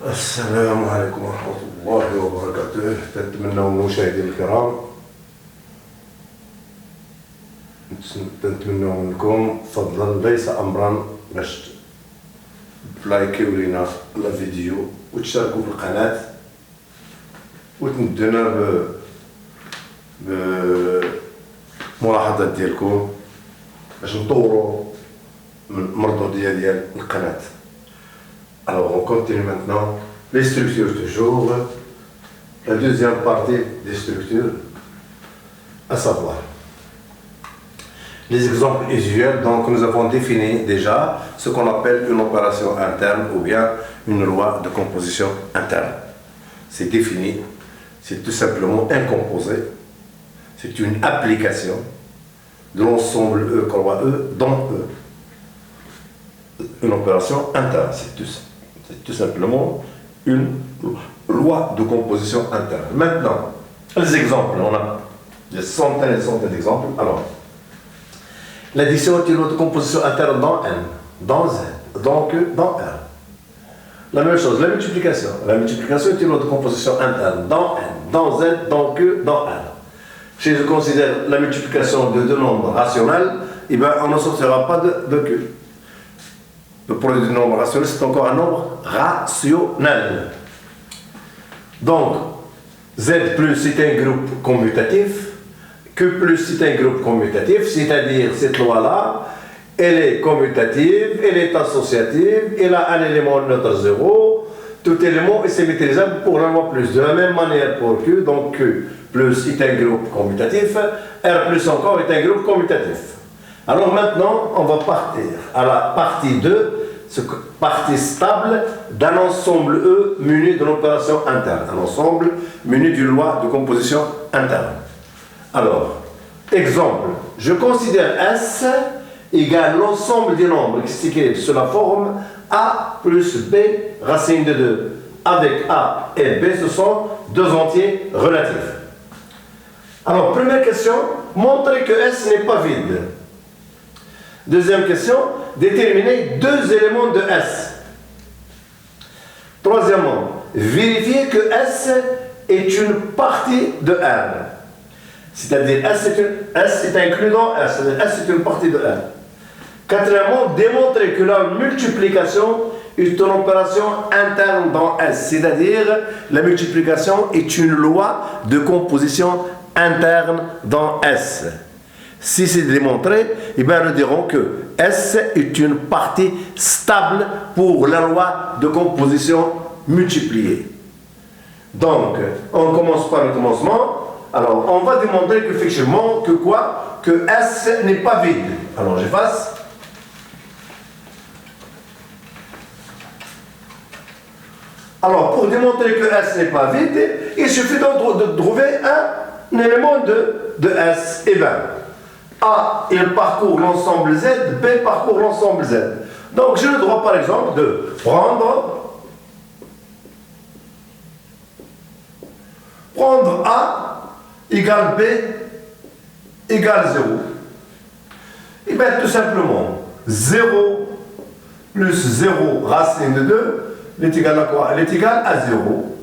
السلام عليكم ورحمة الله وبركاته. نتمنى المشاهدين الكرام نتمنى منكم فضلا ليس أمرا باش تلايكيو لينا الفيديو وتشاركوا في القناة وتمدونا بملاحظات ديالكم باش نطوروا من المردودية ديال القناة. Alors on continue maintenant les structures toujours, la deuxième partie des structures, à savoir les exemples usuels. Donc nous avons défini déjà ce qu'on appelle une opération interne ou bien une loi de composition interne. C'est défini, c'est tout simplement un composé, c'est une application de l'ensemble E, croix E, dans E. Une opération interne, c'est tout simplement une loi de composition interne. Maintenant, les exemples, on a des centaines et des centaines d'exemples. Alors, l'addition est une loi de composition interne dans N, dans Z, dans Q, dans R. La même chose, la multiplication. La multiplication est une loi de composition interne dans N, dans Z, dans Q, dans R. Si je considère la multiplication de deux nombres rationnels, eh bien, on ne sortira pas de Q. Le produit du nombre rationnel, c'est encore un nombre rationnel. Donc, Z plus, c'est un groupe commutatif. Q plus, c'est un groupe commutatif, c'est-à-dire cette loi-là, elle est commutative, elle est associative, elle a un élément neutre 0. Tout élément est symétrisable pour la loi plus. De la même manière pour Q, donc Q plus est un groupe commutatif, R plus encore est un groupe commutatif. Alors maintenant, on va partir à la partie 2, partie stable d'un ensemble E muni de l'opération interne. Un ensemble muni d'une loi de composition interne. Alors, exemple, je considère S égale l'ensemble des nombres qui s'écrivent sous la forme A plus B racine de 2. Avec A et B, ce sont deux entiers relatifs. Alors, première question, montrer que S n'est pas vide. Deuxième question, déterminer deux éléments de S. Troisièmement, vérifier que S est une partie de R. C'est-à-dire S est inclus dans S, c'est-à-dire S est une partie de R. Quatrièmement, démontrer que la multiplication est une opération interne dans S, c'est-à-dire la multiplication est une loi de composition interne dans S. Si c'est démontré, eh bien nous dirons que S est une partie stable pour la loi de composition multipliée. Donc, on commence par le commencement. Alors, on va démontrer qu'effectivement, que quoi? Que S n'est pas vide. Alors, j'efface. Alors, pour démontrer que S n'est pas vide, il suffit de trouver un élément de S. Et bien, A, il parcourt l'ensemble Z, B parcourt l'ensemble Z. Donc, j'ai le droit, par exemple, de prendre A égale B égale 0. Et bien, tout simplement, 0 plus 0 racine de 2, elle est égale à quoi? Elle est égale à 0.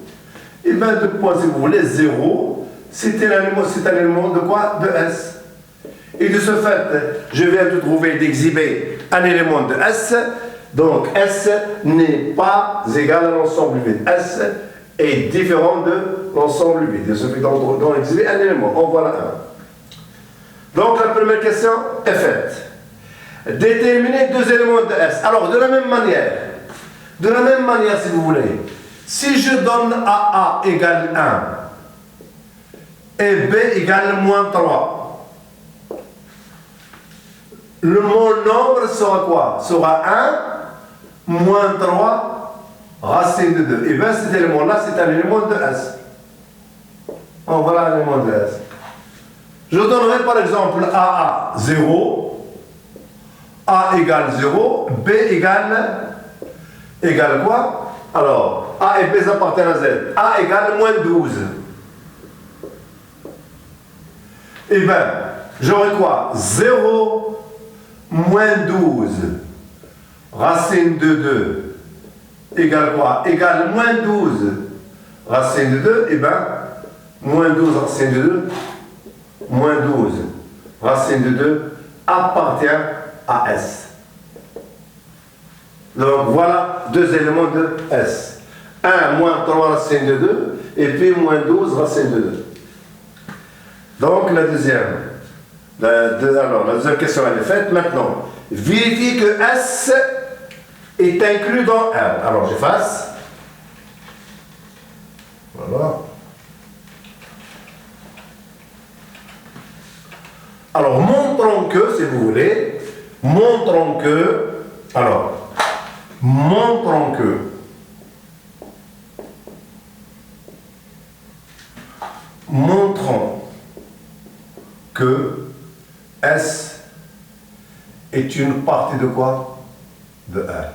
Et bien, de point, si vous voulez, 0, c'est un élément de quoi? De S. Et de ce fait, je viens de trouver, d'exhiber un élément de S. Donc, S n'est pas égal à l'ensemble vide. S est différent de l'ensemble vide. Il suffit d'en exhiber un élément. En voilà un. Donc, la première question est faite. Déterminer deux éléments de S. Alors, de la même manière, si vous voulez, si je donne à A égale 1 et B égale moins 3, mon nombre sera quoi? Sera 1 moins 3 racine de 2. Et bien cet élément-là, c'est un élément de S. En voilà un élément de S. Je donnerai par exemple A 0, A égale 0, B égale quoi? Alors, A et B appartiennent à Z. A égale moins 12. Et bien, j'aurai quoi? 0 moins 12 racine de 2 égale quoi? Égale moins 12 racine de 2, et bien, moins 12 racine de 2, moins 12 racine de 2 appartient à S. Donc voilà deux éléments de S. 1 moins 3 racine de 2 et puis moins 12 racine de 2. Donc la deuxième question elle est faite. Maintenant, vérifie que S est inclus dans R. Alors j'efface. Voilà. Alors montrons que, si vous voulez, montrons que S est une partie de quoi? De R.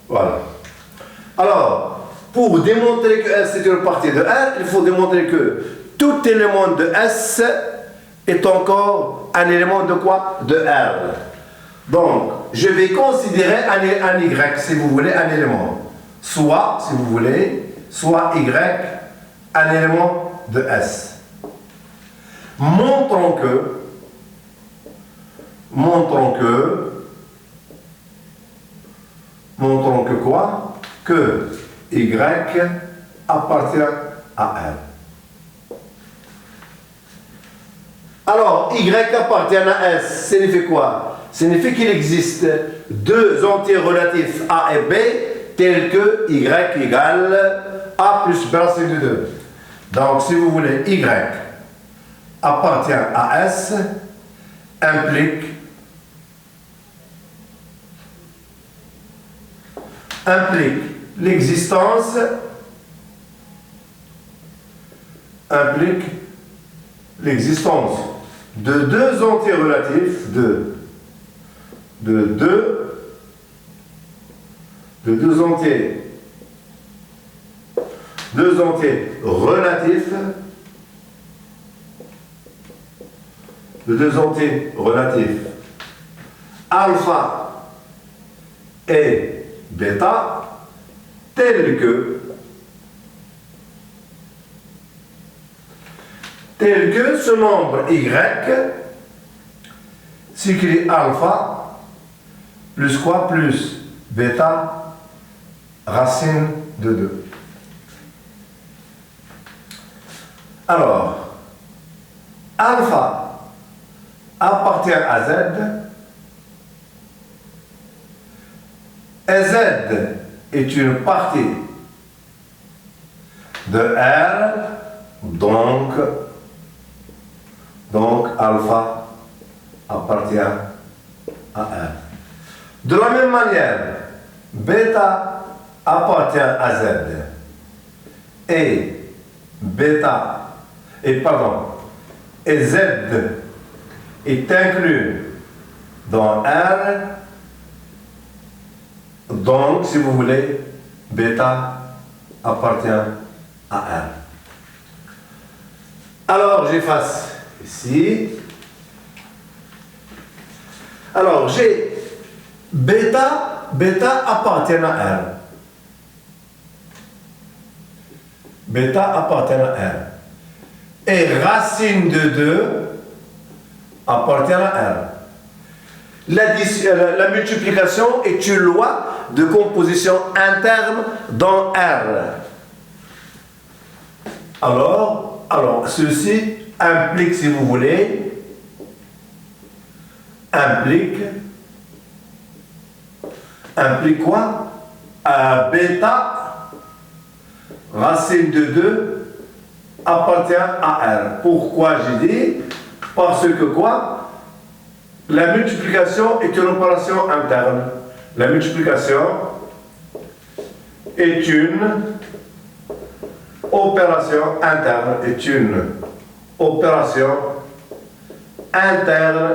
Voilà. Alors, pour démontrer que S est une partie de R, il faut démontrer que tout élément de S est encore un élément de quoi? De R. Donc, je vais considérer un Y, si vous voulez, un élément. Soit, si vous voulez, soit Y, un élément de S. Montrons que quoi? Que Y appartient à R. Alors, Y appartient à S, signifie quoi? Signifie qu'il existe deux entiers relatifs A et B, tels que Y égale A plus B racine de 2. Donc, si vous voulez, Y appartient à S, implique l'existence de deux entiers relatifs de deux entiers relatifs alpha et bêta tels que ce nombre Y s'écrit alpha plus quoi? Plus bêta racine de 2. Alors, alpha appartient à Z et Z est une partie de R, donc alpha appartient à R. De la même manière, bêta appartient à Z et Z est inclus dans R, donc si vous voulez, bêta appartient à R. Alors j'efface ici. Alors j'ai bêta appartient à R. Bêta appartient à R. Et racine de 2 appartient à R. La multiplication est une loi de composition interne dans R. Alors ceci implique, si vous voulez, implique quoi? Bêta racine de 2 appartient à R. Pourquoi j'ai dit? Parce que quoi? La multiplication est une opération interne. La multiplication est une opération interne.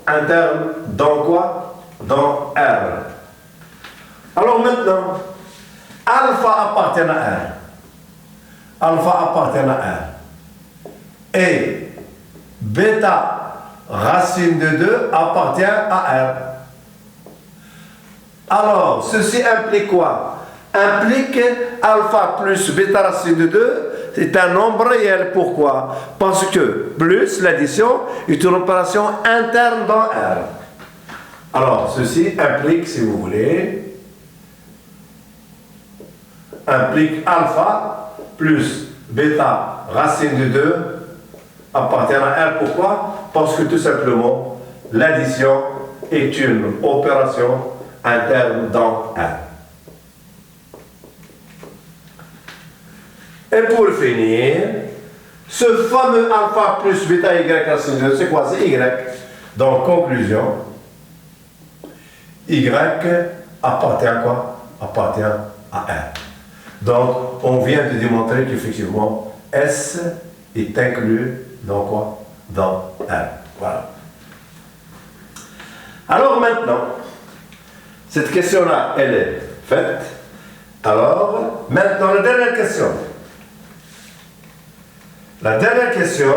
Interne dans quoi? Dans R. Alors maintenant, alpha appartient à R. Alpha appartient à R. Et bêta racine de 2 appartient à R. Alors, ceci implique quoi? Implique alpha plus bêta racine de 2, c'est un nombre réel. Pourquoi? Parce que plus l'addition est une opération interne dans R. Alors, ceci implique, si vous voulez, implique alpha plus bêta racine de 2 appartient à R. Pourquoi? Parce que tout simplement, l'addition est une opération interne dans R. Et pour finir, ce fameux alpha plus bêta y racine de 2, c'est quoi? C'est y. Donc, conclusion, y appartient à quoi? Appartient à R. Donc, on vient de démontrer qu'effectivement, S est inclus dans quoi? Dans R. Voilà. Alors maintenant, cette question-là, elle est faite. Alors, maintenant, la dernière question. La dernière question,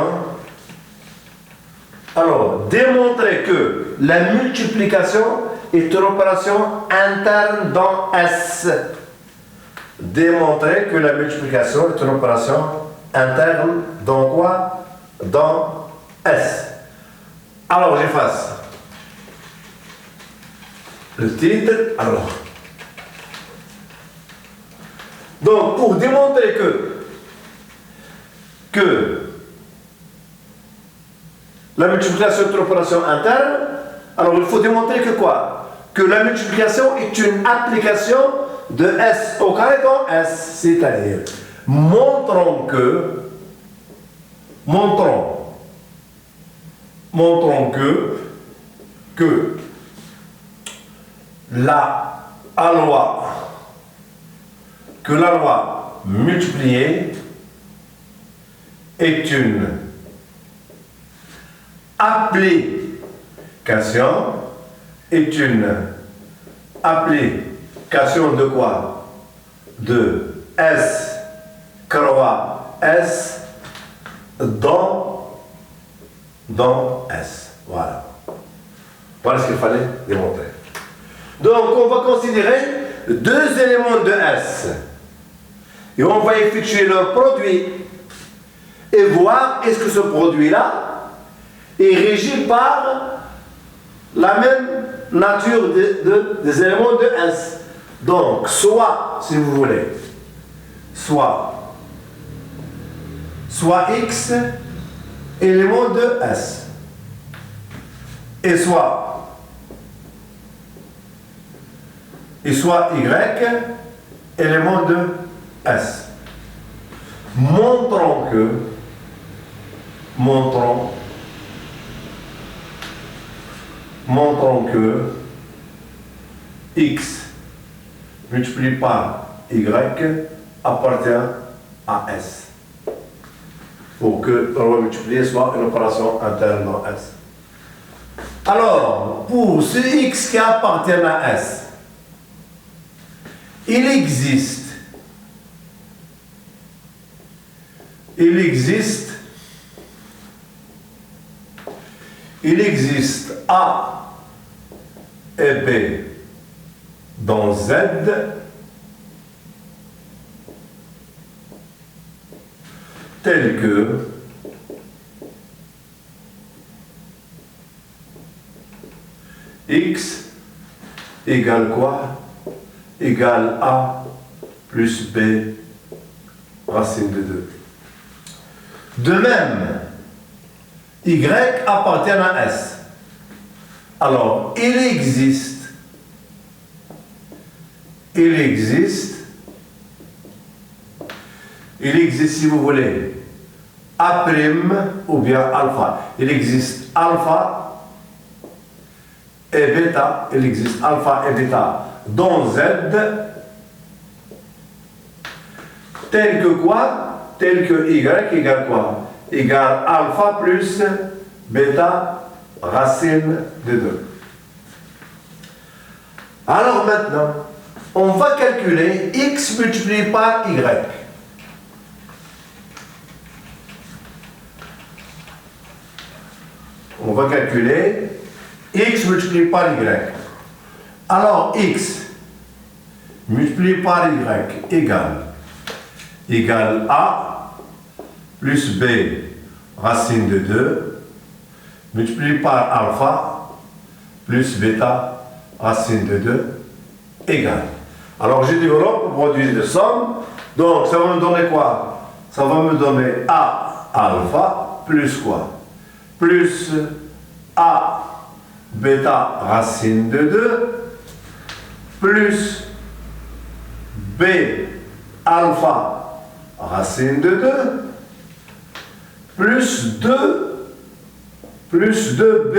alors, démontrer que la multiplication est une opération interne dans S. Démontrer que la multiplication est une opération interne dans quoi? Dans S. Alors, j'efface le titre. Alors, donc, pour démontrer que la multiplication est une opération interne, alors il faut démontrer que quoi? Que la multiplication est une application de S au carré dans S, c'est-à-dire montrons que la loi multipliée est une application de quoi? De S croix S dans S. Voilà. Voilà ce qu'il fallait démontrer. Donc, on va considérer deux éléments de S. Et on va effectuer leur produit et voir est-ce que ce produit-là est régi par la même nature des éléments de S. Donc, soit, si vous voulez, soit X élément de S, et soit Y élément de S. Montrons que X multiplié par Y appartient à S. Pour que la loi multipliée soit une opération interne dans S. Alors, pour ce X qui appartient à S, il existe A et B dans Z tel que X égale quoi? Égale A plus B racine de 2. De même, Y appartient à S. Alors, il existe, si vous voulez, A' ou bien alpha. Il existe alpha et bêta. Il existe alpha et bêta dans Z, tel que quoi? Tel que Y égale quoi? Égale alpha plus bêta racine de 2. Alors maintenant, on va calculer X multiplié par Y. On on va calculer x multiplié par y. Alors x multiplié par y égale a plus b racine de 2 multiplié par alpha plus bêta racine de 2 égale. Alors je développe pour produire de somme. Donc ça va me donner quoi? Ça va me donner a alpha plus quoi? Plus a bêta racine de 2 plus b alpha racine de 2 plus 2b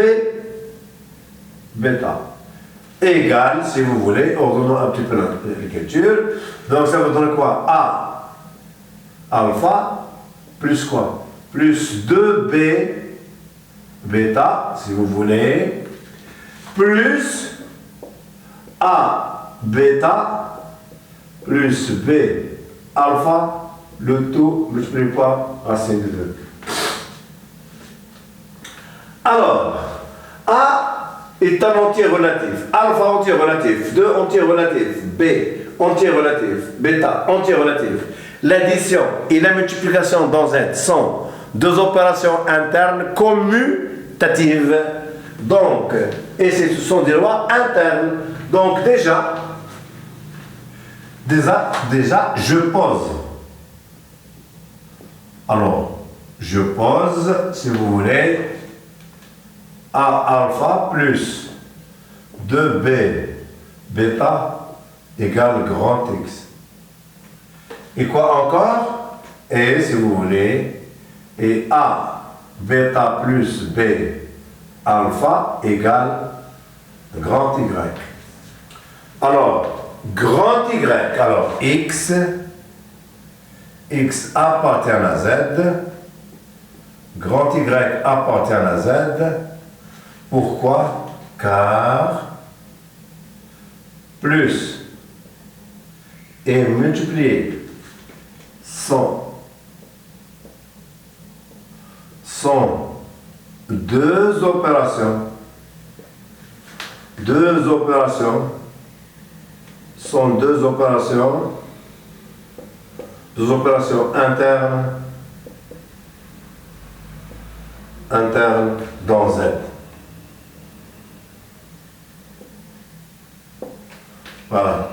bêta égale, si vous voulez, ordonnons un petit peu l'écriture. Donc ça va donner quoi? A alpha plus quoi? Plus 2b bêta, si vous voulez, plus a bêta plus b alpha, le tout multiplié par racine de 2. Alors, a est un entier relatif, alpha entier relatif, 2 entiers relatifs, b entier relatif, bêta entier relatif. L'addition et la multiplication dans Z sont deux opérations internes commutatives. Donc, et ce sont des lois internes. Donc déjà, je pose. Alors, je pose, si vous voulez, A alpha plus 2b bêta égale grand X. Et quoi encore? Et si vous voulez, et A bêta plus b alpha égale grand Y. Alors, grand Y, alors X appartient à Z, grand Y appartient à Z. Pourquoi? Car plus et multiplié sont deux opérations internes dans Z. Voilà.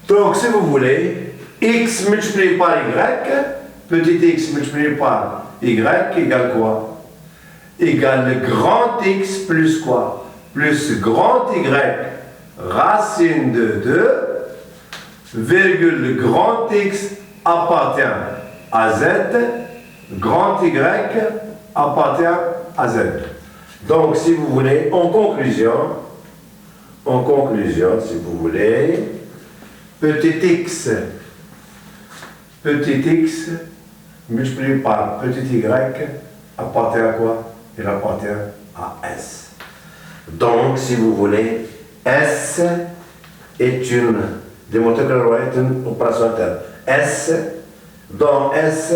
Donc, si vous voulez, x multiplié par y, petit x multiplié par y égale quoi? Égale le grand X plus quoi? Plus grand Y racine de 2, virgule, le grand X appartient à Z, grand Y appartient à Z. Donc, si vous voulez, en conclusion, si vous voulez, petit x multiplié par petit y appartient à quoi? Il appartient à S. Donc, si vous voulez, S est une, démontrer que la loi est une opération interne. S, dans S,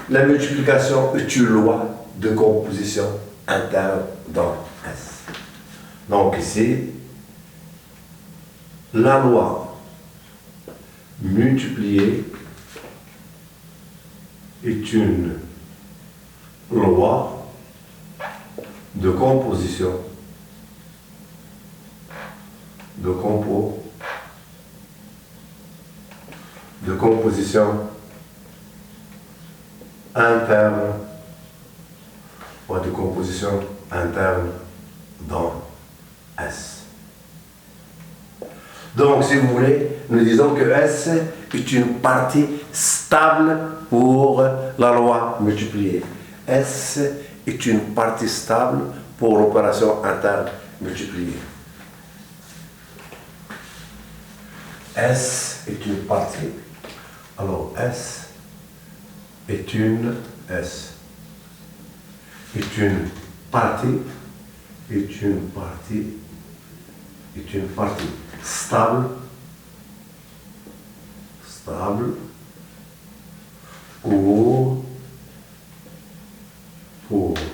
la multiplication est une loi de composition interne dans S. Donc ici, la loi multipliée est une loi de composition interne ou de composition interne dans S. Donc, si vous voulez, nous disons que S est une partie stable pour la loi multipliée. S est une partie stable pour l'opération interne multipliée. S est une partie. Alors, S est une partie stable pour